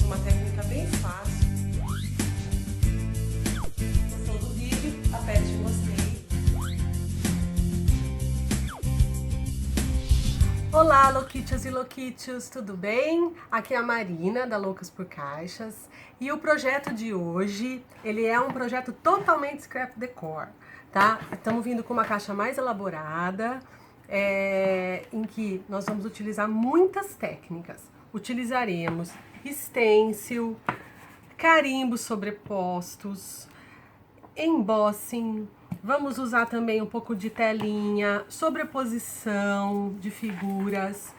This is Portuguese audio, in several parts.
uma técnica bem fácil. Gostou do vídeo? Aperte em gostei. Olá, Loquitias e Loquitios, tudo bem? Aqui é a Marina, da Loucas por Caixas. E o projeto de hoje, ele é um projeto totalmente scrap decor, tá? Estamos vindo com uma caixa mais elaborada, em que nós vamos utilizar muitas técnicas. Utilizaremos stencil, carimbos sobrepostos, embossing, vamos usar também um pouco de telinha, sobreposição de figuras.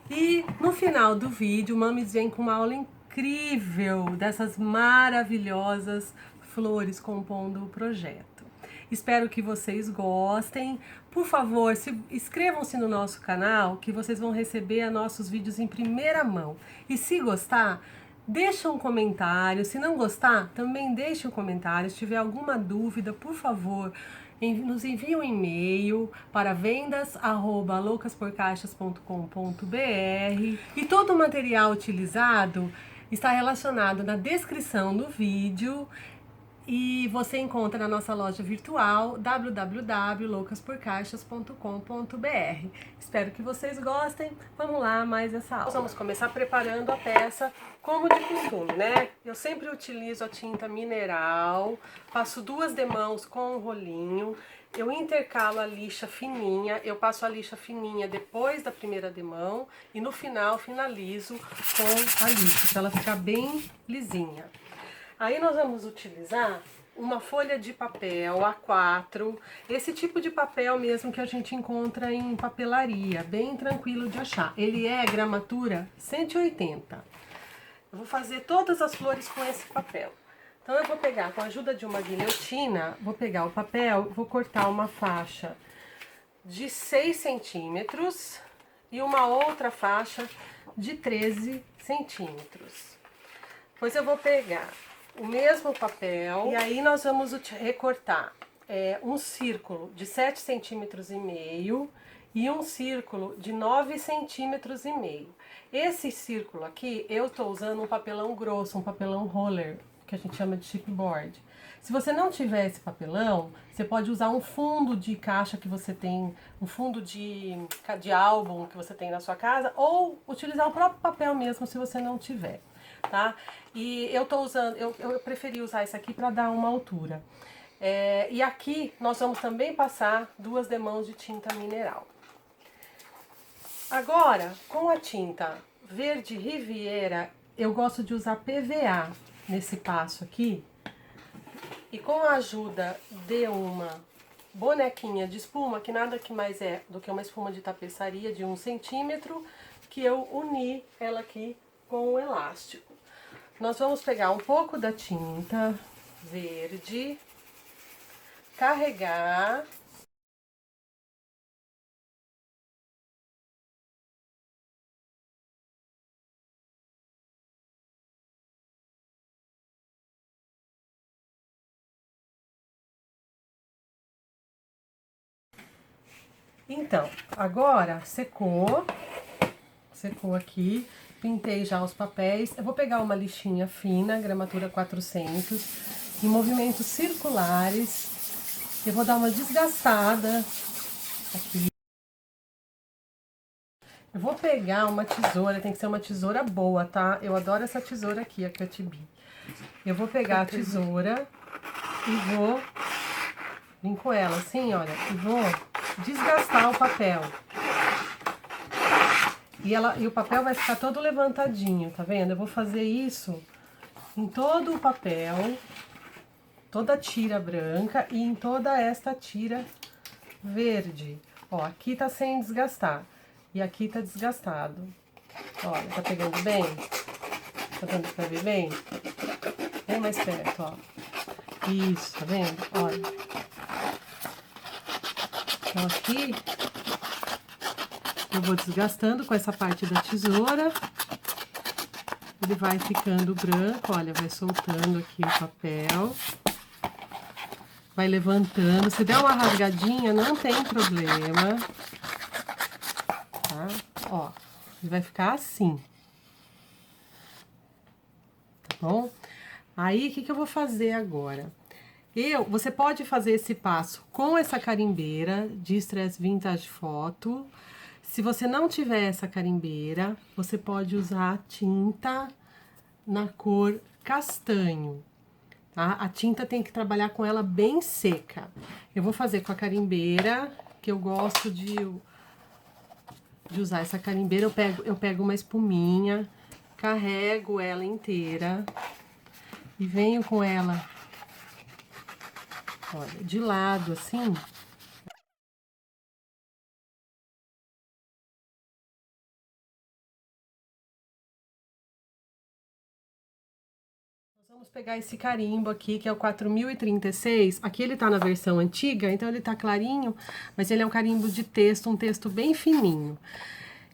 E no final do vídeo, o Mamis vem com uma aula incrível dessas maravilhosas flores compondo o projeto. Espero que vocês gostem. Por favor, inscrevam-se no nosso canal, que vocês vão receber nossos vídeos em primeira mão. E se gostar, deixa um comentário. Se não gostar, também deixe um comentário. Se tiver alguma dúvida, por favor, nos envie um e-mail para vendas@loucasporcaixas.com.br. E todo o material utilizado está relacionado na descrição do vídeo. E você encontra na nossa loja virtual www.loucasporcaixas.com.br. Espero que vocês gostem. Vamos lá, mais essa aula. Nós vamos começar preparando a peça como de costume, né? Eu sempre utilizo a tinta mineral, passo 2 demãos com um rolinho, eu intercalo a lixa fininha, eu passo a lixa fininha depois da primeira demão e no final finalizo com a lixa, para ela ficar bem lisinha. Aí nós vamos utilizar uma folha de papel A4, esse tipo de papel mesmo que a gente encontra em papelaria, bem tranquilo de achar. Ele é gramatura 180. Eu vou fazer todas as flores com esse papel. Então eu vou pegar, com a ajuda de uma guilhotina, vou pegar o papel, vou cortar uma faixa de 6 centímetros e uma outra faixa de 13 centímetros. Depois eu vou pegar o mesmo papel, e aí nós vamos recortar um círculo de 7,5 centímetros e um círculo de 9,5 centímetros. Esse círculo aqui, eu tô usando um papelão grosso, um papelão roller, que a gente chama de chipboard. Se você não tiver esse papelão, você pode usar um fundo de caixa que você tem, um fundo de álbum que você tem na sua casa, ou utilizar o próprio papel mesmo se você não tiver. Tá? E eu tô usando, eu preferi usar esse aqui para dar uma altura. E aqui nós vamos também passar 2 demãos de tinta mineral. Agora, com a tinta verde Riviera, eu gosto de usar PVA nesse passo aqui. E com a ajuda de uma bonequinha de espuma, que nada que mais é do que uma espuma de tapeçaria de 1 centímetro, que eu uni ela aqui com o elástico. Nós vamos pegar um pouco da tinta verde, carregar. Então, agora secou aqui. Pintei já os papéis. Eu vou pegar uma lixinha fina, gramatura 400, em movimentos circulares. Eu vou dar uma desgastada aqui. Eu vou pegar uma tesoura, tem que ser uma tesoura boa, tá? Eu adoro essa tesoura aqui, a Cut Bee. Eu vou pegar a tesoura e vou vir com ela assim, olha, e vou desgastar o papel. E o papel vai ficar todo levantadinho, tá vendo? Eu vou fazer isso em todo o papel, toda a tira branca e em toda esta tira verde. Ó, aqui tá sem desgastar e aqui tá desgastado. Olha, tá pegando bem? Tá dando pra ver bem? Vem mais perto, ó. Isso, tá vendo? Olha. Então aqui eu vou desgastando com essa parte da tesoura. Ele vai ficando branco, olha, vai soltando aqui o papel. Vai levantando. Se der uma rasgadinha, não tem problema. Tá? Ó, ele vai ficar assim. bom? Aí, o que eu vou fazer agora? Você pode fazer esse passo com essa carimbeira de Stress Vintage Photo. Se você não tiver essa carimbeira, você pode usar tinta na cor castanho, tá? A tinta tem que trabalhar com ela bem seca. Eu vou fazer com a carimbeira, que eu gosto de usar essa carimbeira. Eu pego uma espuminha, carrego ela inteira e venho com ela, olha, de lado assim. Vamos pegar esse carimbo aqui, que é o 4036. Aqui ele tá na versão antiga, então ele tá clarinho, mas ele é um carimbo de texto, um texto bem fininho.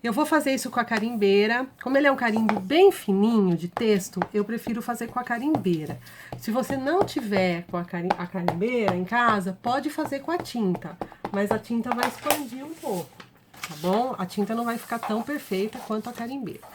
Eu vou fazer isso com a carimbeira. Como ele é um carimbo bem fininho de texto, eu prefiro fazer com a carimbeira. Se você não tiver com a carimbeira em casa, pode fazer com a tinta, mas a tinta vai expandir um pouco, tá bom? A tinta não vai ficar tão perfeita quanto a carimbeira.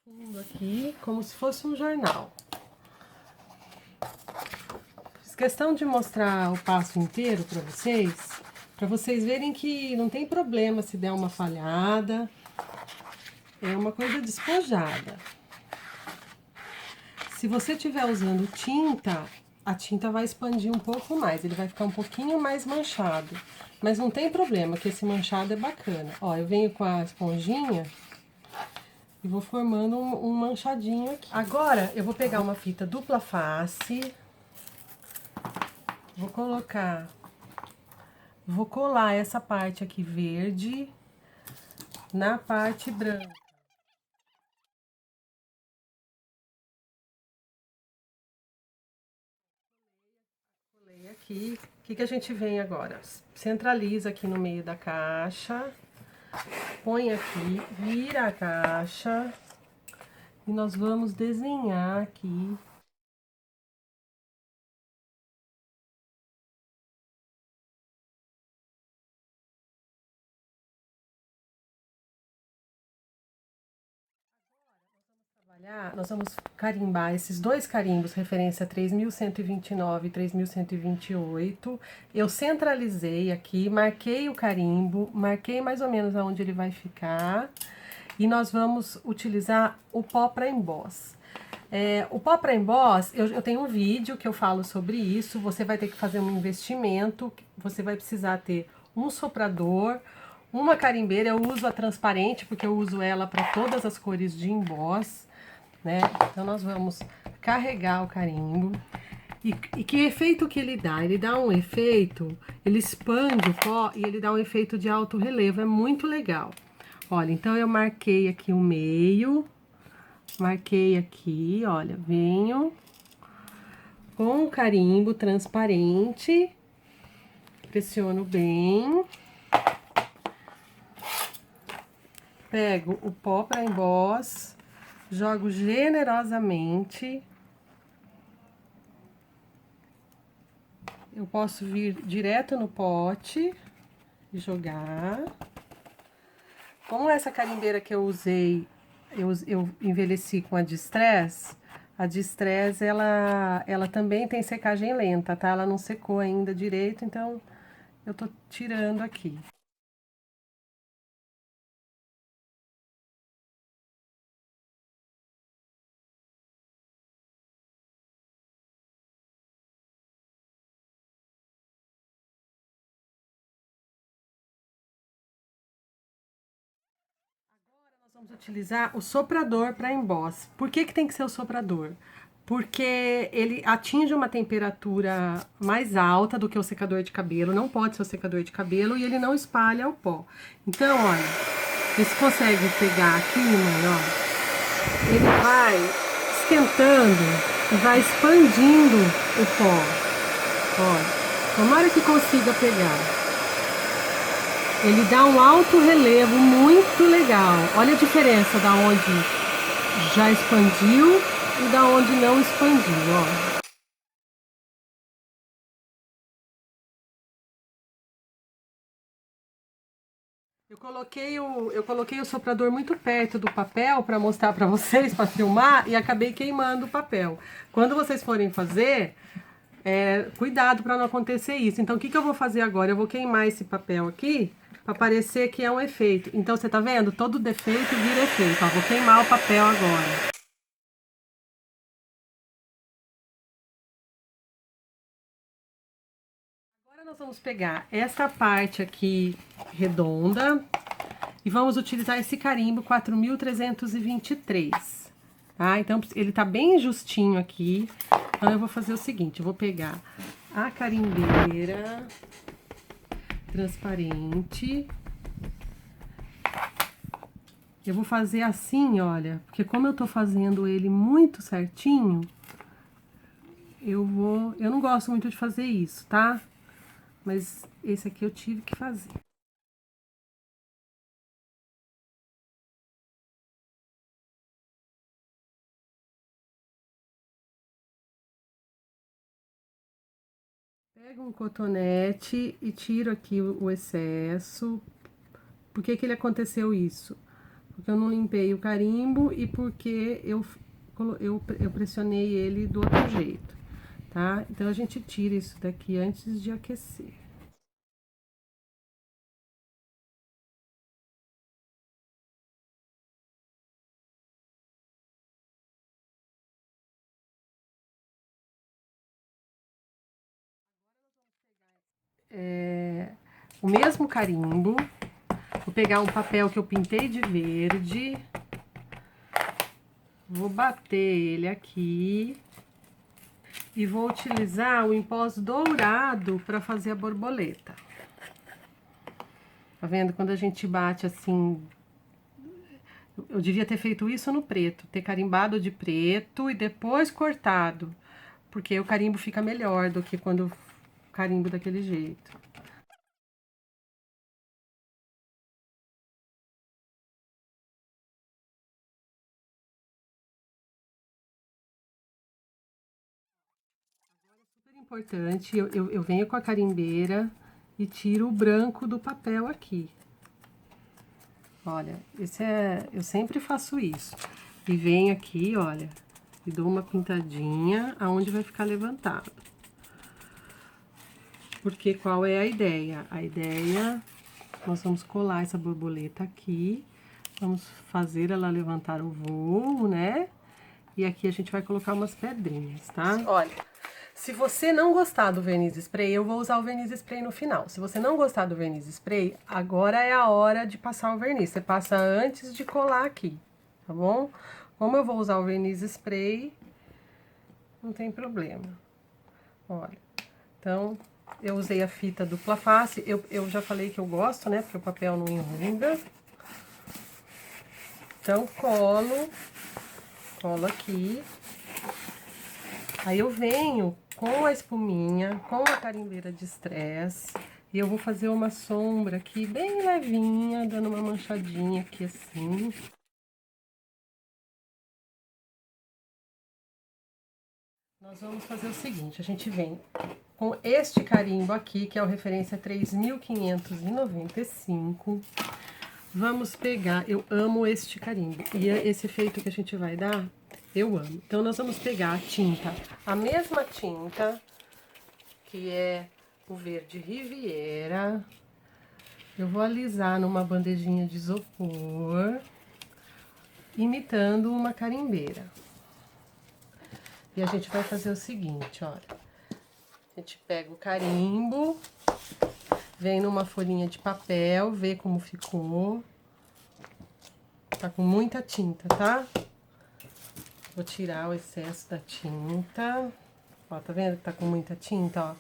Fundo aqui, como se fosse um jornal. Fiz questão de mostrar o passo inteiro para vocês verem que não tem problema se der uma falhada. É uma coisa despojada. Se você estiver usando tinta, a tinta vai expandir um pouco mais, ele vai ficar um pouquinho mais manchado. Mas não tem problema, que esse manchado é bacana. Ó, eu venho com a esponjinha e vou formando um manchadinho aqui. Agora, eu vou pegar uma fita dupla face. Vou colar essa parte aqui verde na parte branca. Colei aqui. O que a gente vem agora? Centraliza aqui no meio da caixa. Põe aqui, vira a caixa. E nós vamos desenhar aqui. Nós vamos carimbar esses dois carimbos, referência 3129 e 3128. Eu centralizei aqui, marquei o carimbo, marquei mais ou menos aonde ele vai ficar. E nós vamos utilizar o pó para emboss. O pó para emboss, eu tenho um vídeo que eu falo sobre isso. Você vai ter que fazer um investimento, você vai precisar ter um soprador, uma carimbeira. Eu uso a transparente porque eu uso ela para todas as cores de emboss, né? Então nós vamos carregar o carimbo. E que efeito que ele dá? Ele dá um efeito, ele expande o pó e ele dá um efeito de alto relevo, é muito legal. Olha, então eu marquei aqui o meio, marquei aqui, olha, venho com o carimbo transparente, pressiono bem, pego o pó para emboss, jogo generosamente. Eu posso vir direto no pote e jogar. Como essa carimbeira que eu usei, eu envelheci com a Distress, ela também tem secagem lenta, tá? Ela não secou ainda direito, então eu tô tirando aqui. Vamos utilizar o soprador para emboss. Por que tem que ser o soprador? Porque ele atinge uma temperatura mais alta do que o secador de cabelo, não pode ser o secador de cabelo, e ele não espalha o pó. Então, olha, você consegue pegar aqui, mãe, ó. Ele vai esquentando e vai expandindo o pó. Olha, tomara que consiga pegar. Ele dá um alto relevo muito legal. Olha a diferença da onde já expandiu e da onde não expandiu, ó. Eu coloquei o soprador muito perto do papel para mostrar para vocês, para filmar, e acabei queimando o papel. Quando vocês forem fazer, cuidado para não acontecer isso. Então, o que que eu vou fazer agora? Eu vou queimar esse papel aqui para parecer que é um efeito. Então, você tá vendo? Todo defeito vira efeito. Ó, vou queimar o papel agora. Agora nós vamos pegar essa parte aqui redonda e vamos utilizar esse carimbo 4323, tá? Então, ele tá bem justinho aqui. Então, eu vou fazer o seguinte, eu vou pegar a carimbeira transparente. Eu vou fazer assim, olha, porque como eu tô fazendo ele muito certinho, eu não gosto muito de fazer isso, tá? Mas esse aqui eu tive que fazer. Pego um cotonete e tiro aqui o excesso. Por que que ele aconteceu isso? Porque eu não limpei o carimbo e porque eu pressionei ele do outro jeito, tá? Então, a gente tira isso daqui antes de aquecer. O mesmo carimbo, vou pegar um papel que eu pintei de verde, vou bater ele aqui e vou utilizar o empós dourado para fazer a borboleta. Tá vendo? Quando a gente bate assim, eu devia ter feito isso no preto, ter carimbado de preto e depois cortado, porque o carimbo fica melhor do que quando carimbo daquele jeito. Super importante, eu venho com a carimbeira e tiro o branco do papel aqui. Olha, eu sempre faço isso. E venho aqui, olha, e dou uma pintadinha aonde vai ficar levantado. Porque qual é a ideia? A ideia, nós vamos colar essa borboleta aqui, vamos fazer ela levantar o voo, né? E aqui a gente vai colocar umas pedrinhas, tá? Olha, se você não gostar do verniz spray, eu vou usar o verniz spray no final. Se você não gostar do verniz spray, agora é a hora de passar o verniz. Você passa antes de colar aqui, tá bom? Como eu vou usar o verniz spray, não tem problema. Olha, então, eu usei a fita dupla face. Eu já falei que eu gosto, né? Porque o papel não enrugam. Então, colo aqui. Aí eu venho com a espuminha, com a carimbeira de estresse, e eu vou fazer uma sombra aqui bem levinha, dando uma manchadinha aqui assim. Nós vamos fazer o seguinte, a gente vem com este carimbo aqui, que é o referência 3595. Vamos pegar, eu amo este carimbo, e esse efeito que a gente vai dar, eu amo. Então, nós vamos pegar a tinta, a mesma tinta, que é o verde Riviera. Eu vou alisar numa bandejinha de isopor, imitando uma carimbeira. E a gente vai fazer o seguinte, olha. A gente pega o carimbo, vem numa folhinha de papel, vê como ficou. Tá com muita tinta, tá? Vou tirar o excesso da tinta. Ó, tá vendo que tá com muita tinta, ó?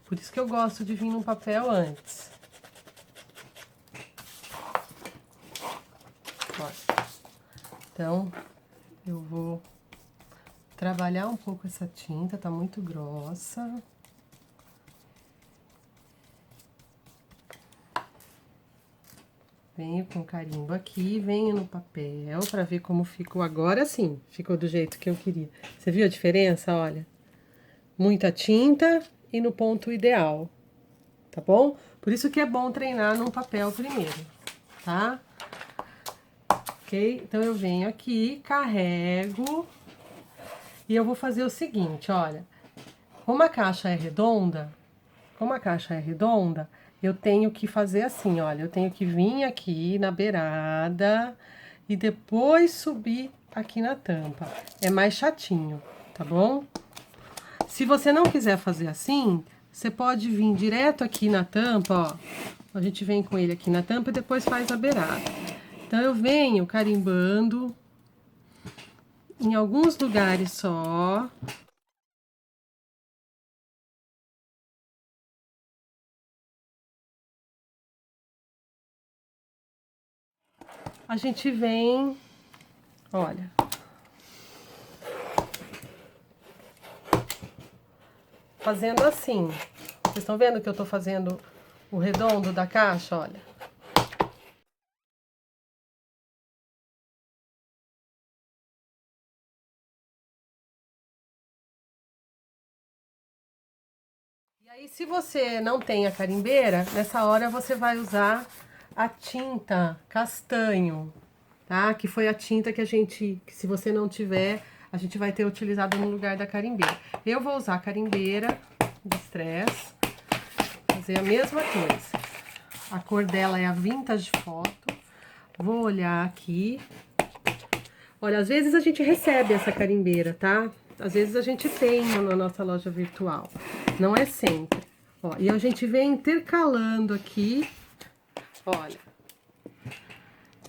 Por isso que eu gosto de vir num papel antes. Ó. Então, eu vou trabalhar um pouco essa tinta, tá muito grossa. Venho com o carimbo aqui, venho no papel pra ver como ficou. Agora sim, ficou do jeito que eu queria. Você viu a diferença? Olha, muita tinta e no ponto ideal, tá bom? Por isso que é bom treinar num papel primeiro, tá? Ok? Então eu venho aqui, carrego e eu vou fazer o seguinte, olha. Como a caixa é redonda, eu tenho que fazer assim, olha, eu tenho que vir aqui na beirada e depois subir aqui na tampa. É mais chatinho, tá bom? Se você não quiser fazer assim, você pode vir direto aqui na tampa, ó. A gente vem com ele aqui na tampa e depois faz a beirada. Então eu venho carimbando em alguns lugares só. A gente vem, olha, fazendo assim. Vocês estão vendo que eu tô fazendo o redondo da caixa, olha. E aí, se você não tem a carimbeira, nessa hora você vai usar a tinta castanho, tá? Que foi a tinta que se você não tiver, a gente vai ter utilizado no lugar da carimbeira. Eu vou usar a carimbeira de Stress, fazer a mesma coisa. A cor dela é a Vintage Photo. Vou olhar aqui. Olha, às vezes a gente recebe essa carimbeira, tá? Às vezes a gente tem na nossa loja virtual. Não é sempre. Ó, e a gente vem intercalando aqui. Olha.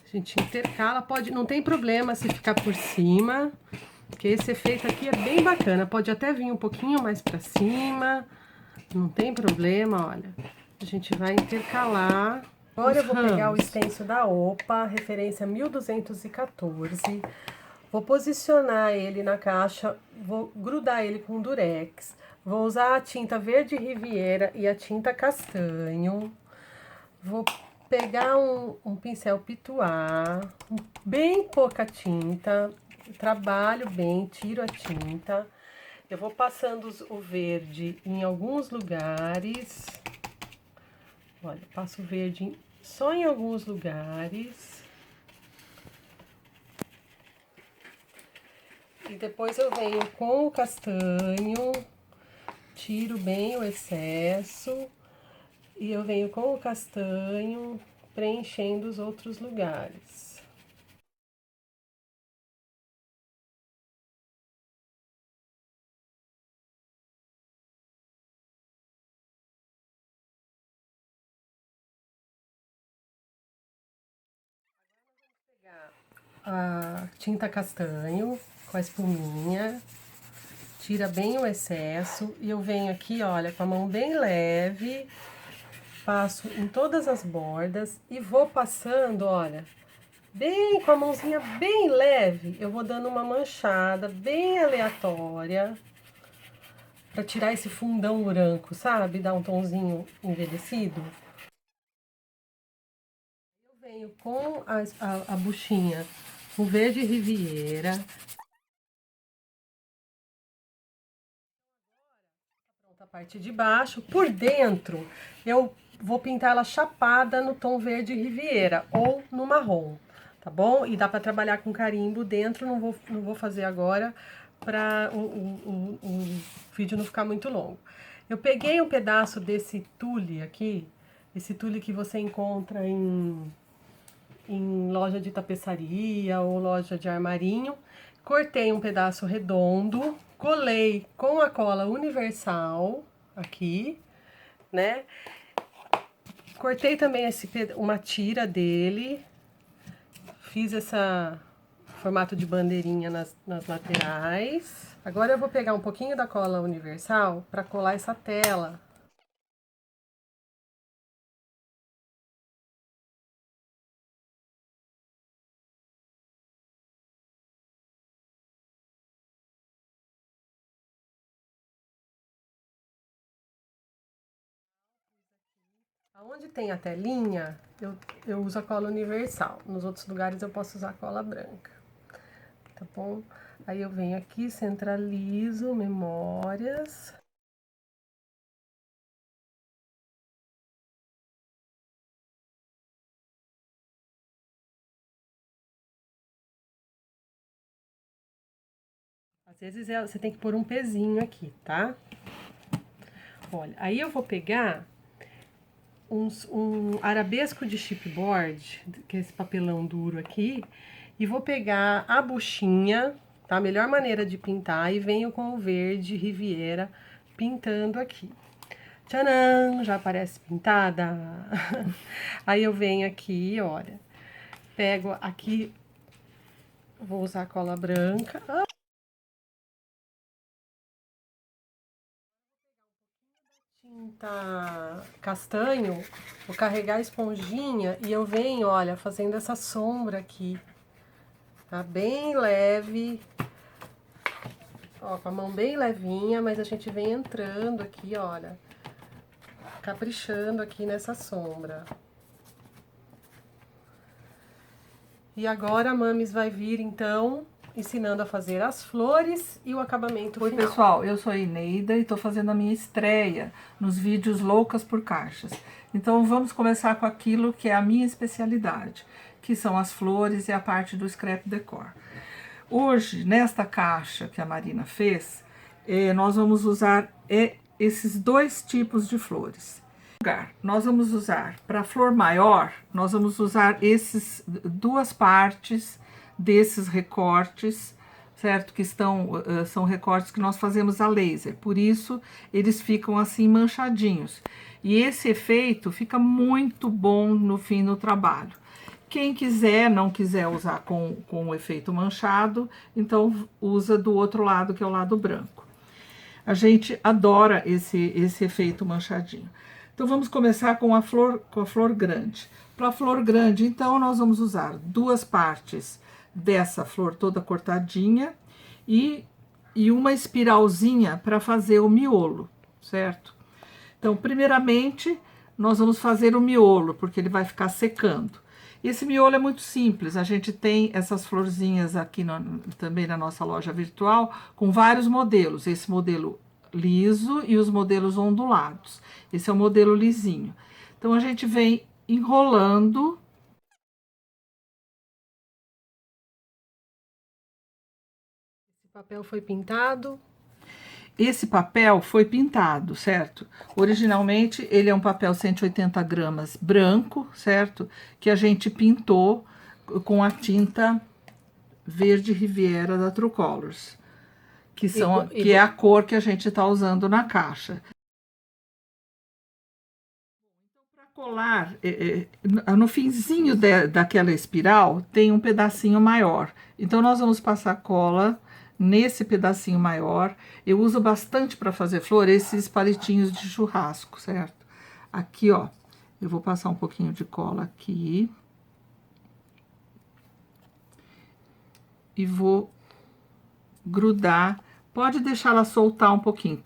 A gente intercala, pode, não tem problema se ficar por cima, porque esse efeito aqui é bem bacana. Pode até vir um pouquinho mais pra cima, não tem problema, olha. A gente vai intercalar. Agora eu vou pegar o stencil da Opa, referência 1214. Vou posicionar ele na caixa, vou grudar ele com durex. Vou usar a tinta verde Riviera e a tinta castanho. Vou pegar um pincel pituá, bem pouca tinta. Trabalho bem, tiro a tinta. Eu vou passando o verde em alguns lugares. Olha, passo o verde só em alguns lugares. E depois eu venho com o castanho, tiro bem o excesso. E eu venho com o castanho preenchendo os outros lugares. A tinta castanho com a espuminha, tira bem o excesso e eu venho aqui, olha, com a mão bem leve, passo em todas as bordas e vou passando, olha, bem com a mãozinha bem leve, eu vou dando uma manchada bem aleatória pra tirar esse fundão branco, sabe? Dar um tonzinho envelhecido. Eu venho com a buchinha, o verde Riviera. Pronto, a parte de baixo. Por dentro, eu vou pintar ela chapada no tom verde Riviera ou no marrom, tá bom? E dá pra trabalhar com carimbo dentro, não vou fazer agora pra o vídeo não ficar muito longo. Eu peguei um pedaço desse tule aqui, esse tule que você encontra em loja de tapeçaria ou loja de armarinho. Cortei um pedaço redondo, colei com a cola universal aqui, né? Cortei também uma tira dele, fiz essa formato de bandeirinha nas laterais. Agora eu vou pegar um pouquinho da cola universal para colar essa tela. Onde tem a telinha, eu uso a cola universal. Nos outros lugares eu posso usar a cola branca, tá bom? Aí eu venho aqui, centralizo, memórias. Às vezes você tem que pôr um pezinho aqui, tá? Olha, aí eu vou pegar um arabesco de chipboard, que é esse papelão duro aqui, e vou pegar a buchinha, tá? A melhor maneira de pintar, e venho com o verde Riviera pintando aqui. Tcharam! Já aparece pintada. Aí eu venho aqui, olha, pego aqui, vou usar cola branca. Tinta castanho, vou carregar a esponjinha e eu venho, olha, fazendo essa sombra aqui. Tá bem leve. Ó, com a mão bem levinha, mas a gente vem entrando aqui, olha, caprichando aqui nessa sombra. E agora a Mamis vai vir, então, ensinando a fazer as flores e o acabamento final. Oi, pessoal, eu sou a Eneida e tô fazendo a minha estreia nos vídeos Loucas por Caixas. Então vamos começar com aquilo que é a minha especialidade, que são as flores e a parte do scrap decor. Hoje, nesta caixa que a Marina fez, nós vamos usar esses dois tipos de flores. Nós vamos usar, para flor maior, nós vamos usar esses duas partes desses recortes, certo? Que são recortes que nós fazemos a laser, por isso eles ficam assim manchadinhos. E esse efeito fica muito bom no fim do trabalho. Quem quiser, não quiser usar com o efeito manchado, então usa do outro lado, que é o lado branco. A gente adora esse efeito manchadinho. Então vamos começar com a flor grande. Para a flor grande, então, nós vamos usar duas partes dessa flor toda cortadinha e uma espiralzinha para fazer o miolo, certo? Então, primeiramente, nós vamos fazer o miolo, porque ele vai ficar secando. Esse miolo é muito simples, a gente tem essas florzinhas aqui também na nossa loja virtual, com vários modelos, esse modelo liso e os modelos ondulados. Esse é o modelo lisinho. Então, a gente vem enrolando. Esse papel foi pintado. Esse papel foi pintado, certo? Originalmente, ele é um papel 180 gramas branco, certo? Que a gente pintou com a tinta verde Riviera da True Colors, que é a cor que a gente está usando na caixa. Para colar, no finzinho daquela espiral, tem um pedacinho maior. Então, nós vamos passar cola nesse pedacinho maior. Eu uso bastante para fazer flor esses palitinhos de churrasco, certo? Aqui, ó, eu vou passar um pouquinho de cola aqui. E vou grudar. Pode deixar ela soltar um pouquinho.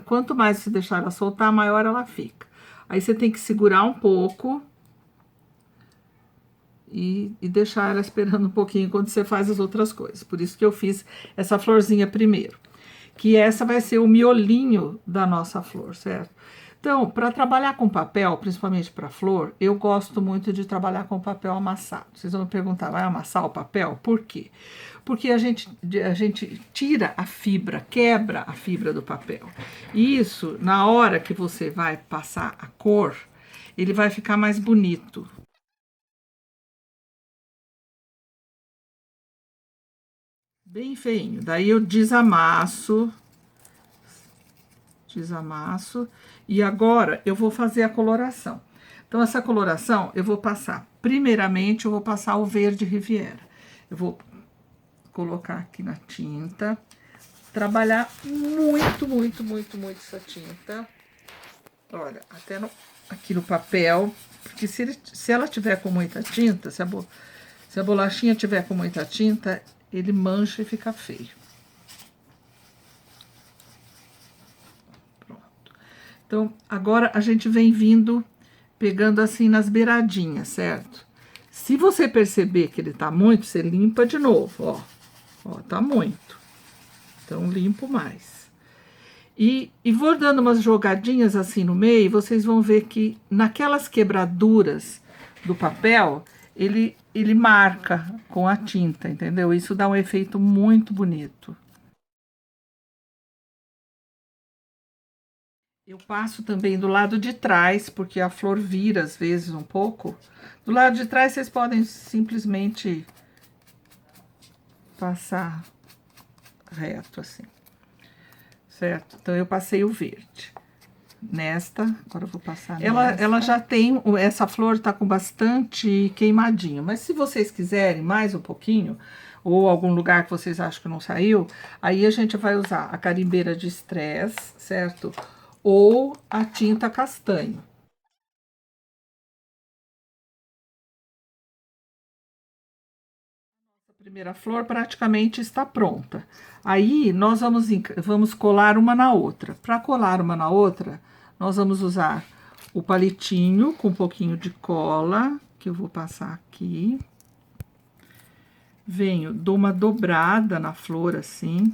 Quanto mais você deixar ela soltar, maior ela fica. Aí você tem que segurar um pouco e deixar ela esperando um pouquinho quando você faz as outras coisas. Por isso que eu fiz essa florzinha primeiro. Que essa vai ser o miolinho da nossa flor, certo? Então, para trabalhar com papel, principalmente para flor, eu gosto muito de trabalhar com papel amassado. Vocês vão me perguntar, vai amassar o papel? Por quê? Porque a gente tira a fibra, quebra a fibra do papel. E isso, na hora que você vai passar a cor, ele vai ficar mais bonito. Bem feinho. Daí eu desamasso. E agora eu vou fazer a coloração. Então, essa coloração eu vou passar, primeiramente eu vou passar o verde Riviera. Eu vou colocar aqui na tinta, trabalhar muito essa tinta. Olha, até aqui no papel, porque se ela tiver com muita tinta, se a bolachinha tiver com muita tinta, ele mancha e fica feio. Então, agora a gente vem vindo pegando assim nas beiradinhas, certo? Se você perceber que ele tá muito, você limpa de novo, ó. Ó, tá muito. Então, limpo mais. E vou dando umas jogadinhas assim no meio, vocês vão ver que naquelas quebraduras do papel, ele marca com a tinta, entendeu? Isso dá um efeito muito bonito. Eu passo também do lado de trás, porque a flor vira às vezes um pouco. Do lado de trás vocês podem simplesmente passar reto assim, certo? Então eu passei o verde nesta, agora eu vou passar nesta. Ela já tem, essa flor tá com bastante queimadinho, mas se vocês quiserem mais um pouquinho, ou algum lugar que vocês acham que não saiu, aí a gente vai usar a carimbeira de estresse, certo? Ou a tinta castanho. A primeira flor praticamente está pronta. Aí, nós vamos colar uma na outra. Para colar uma na outra, nós vamos usar o palitinho com um pouquinho de cola, que eu vou passar aqui. Venho, dou uma dobrada na flor assim,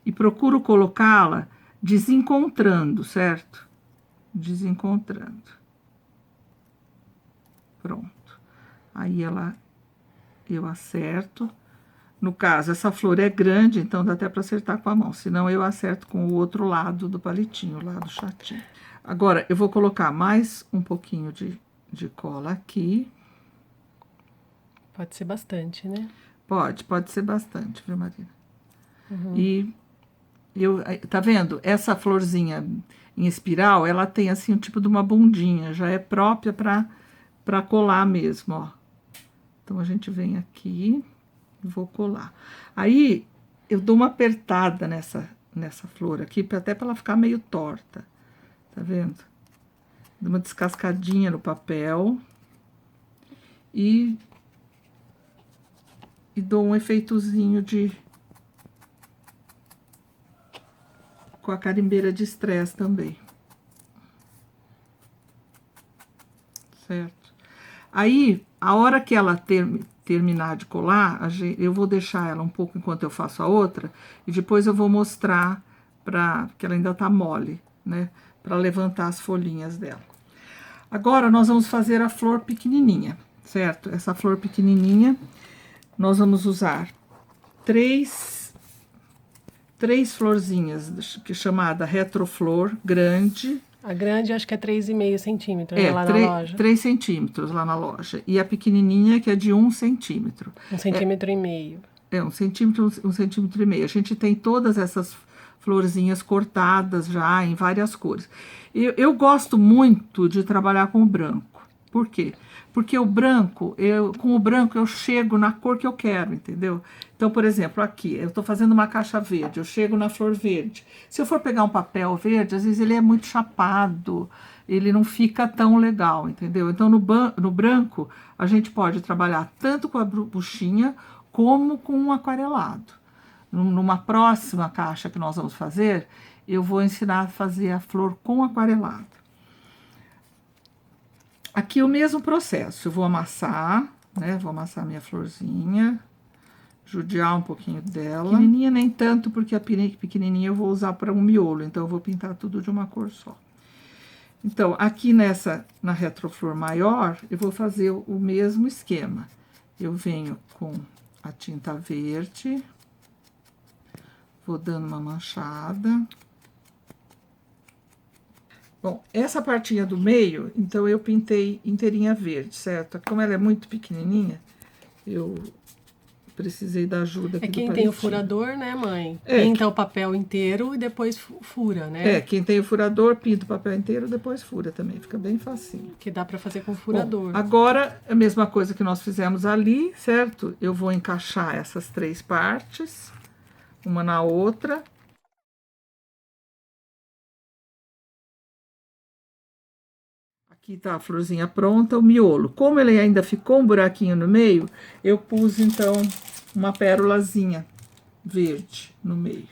e procuro colocá-la desencontrando, certo? Desencontrando. Pronto. Aí eu acerto. No caso, essa flor é grande, então dá até para acertar com a mão. Senão, eu acerto com o outro lado do palitinho, o lado chatinho. Agora, eu vou colocar mais um pouquinho de cola aqui. Pode ser bastante, né? Pode ser bastante, viu, Marina? E tá vendo? Essa florzinha em espiral, ela tem assim um tipo de uma bundinha, já é própria para colar mesmo, ó. Então, a gente vem aqui e vou colar. Aí, eu dou uma apertada nessa flor aqui, até para ela ficar meio torta, tá vendo? Dou uma descascadinha no papel e dou um efeitozinho com a carimbeira de estresse também. Certo? Aí, a hora que ela terminar de colar, eu vou deixar ela um pouco enquanto eu faço a outra, e depois eu vou mostrar, que ela ainda tá mole, né? Para levantar as folhinhas dela. Agora, nós vamos fazer a flor pequenininha, certo? Essa flor pequenininha, nós vamos usar três florzinhas, que é chamada retroflor grande. A grande acho que é 3,5 centímetros, né, lá na loja. 3 centímetros lá na loja. E a pequenininha que é de 1 centímetro. 1,5 centímetros. 1 centímetro, 1,5 centímetros. A gente tem todas essas florzinhas cortadas já em várias cores. Eu gosto muito de trabalhar com o branco. Por quê? Porque com o branco eu chego na cor que eu quero, entendeu? Então, por exemplo, aqui, eu tô fazendo uma caixa verde, eu chego na flor verde. Se eu for pegar um papel verde, às vezes ele é muito chapado, ele não fica tão legal, entendeu? Então, no branco, a gente pode trabalhar tanto com a buchinha como com um aquarelado. Numa próxima caixa que nós vamos fazer, eu vou ensinar a fazer a flor com aquarelado. Aqui o mesmo processo, eu vou amassar, né? Vou amassar minha florzinha, judiar um pouquinho dela. Pequenininha nem tanto, porque a pequenininha eu vou usar para um miolo, então eu vou pintar tudo de uma cor só. Então, aqui na retroflor maior, eu vou fazer o mesmo esquema. Eu venho com a tinta verde, vou dando uma manchada. Bom, essa partinha do meio, então eu pintei inteirinha verde, certo? Como ela é muito pequenininha, eu precisei da ajuda aqui do palitinho. Tem o furador, né, mãe? Pinta o papel inteiro e depois fura, né? Quem tem o furador, pinta o papel inteiro e depois fura também, fica bem facinho. Que dá pra fazer com furador. Bom, agora, a mesma coisa que nós fizemos ali, certo? Eu vou encaixar essas 3 partes, uma na outra. Aqui tá a florzinha pronta, o miolo. Como ele ainda ficou um buraquinho no meio, eu pus, então, uma pérolazinha verde no meio.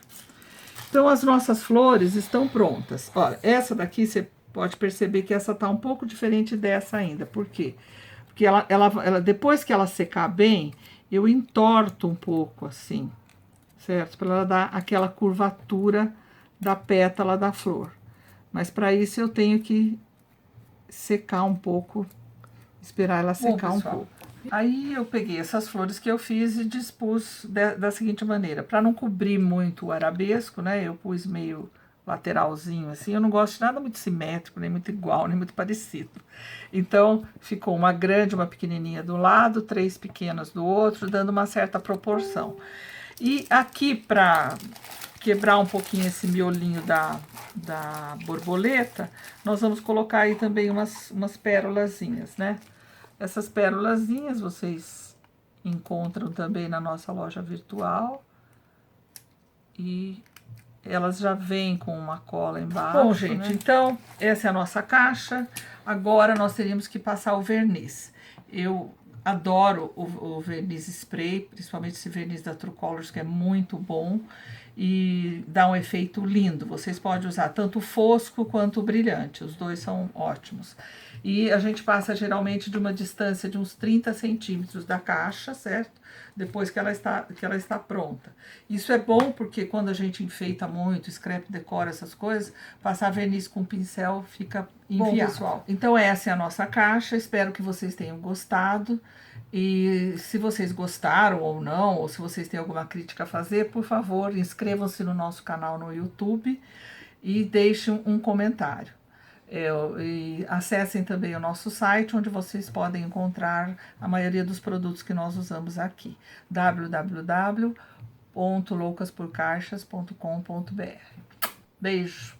Então, as nossas flores estão prontas. Olha, essa daqui você pode perceber que essa tá um pouco diferente dessa ainda. Por quê? Porque depois que ela secar bem, eu entorto um pouco assim, certo? Para ela dar aquela curvatura da pétala da flor. Mas para isso eu tenho que secar um pouco, esperar ela secar um pouco. Aí eu peguei essas flores que eu fiz e dispus da seguinte maneira, para não cobrir muito o arabesco, né? Eu pus meio lateralzinho assim, eu não gosto de nada muito simétrico, nem muito igual, nem muito parecido. Então, ficou uma grande, uma pequenininha do lado, 3 pequenas do outro, dando uma certa proporção. E aqui, para quebrar um pouquinho esse miolinho da borboleta, nós vamos colocar aí também umas pérolazinhas, né? Essas pérolazinhas vocês encontram também na nossa loja virtual. E elas já vêm com uma cola embaixo. Bom, gente, né? Então essa é a nossa caixa. Agora nós teríamos que passar o verniz. Eu adoro o verniz spray, principalmente esse verniz da True Colors, que é muito bom e dá um efeito lindo. Vocês podem usar tanto o fosco quanto o brilhante, os dois são ótimos. E a gente passa geralmente de uma distância de uns 30 centímetros da caixa, certo? Depois que ela está pronta. Isso é bom porque quando a gente enfeita muito, scrap decora essas coisas, passar verniz com pincel fica inviável. Bom, pessoal, então essa é a nossa caixa, espero que vocês tenham gostado. E se vocês gostaram ou não, ou se vocês têm alguma crítica a fazer, por favor, inscrevam-se no nosso canal no YouTube e deixem um comentário. E acessem também o nosso site, onde vocês podem encontrar a maioria dos produtos que nós usamos aqui, www.loucasporcaixas.com.br. Beijo!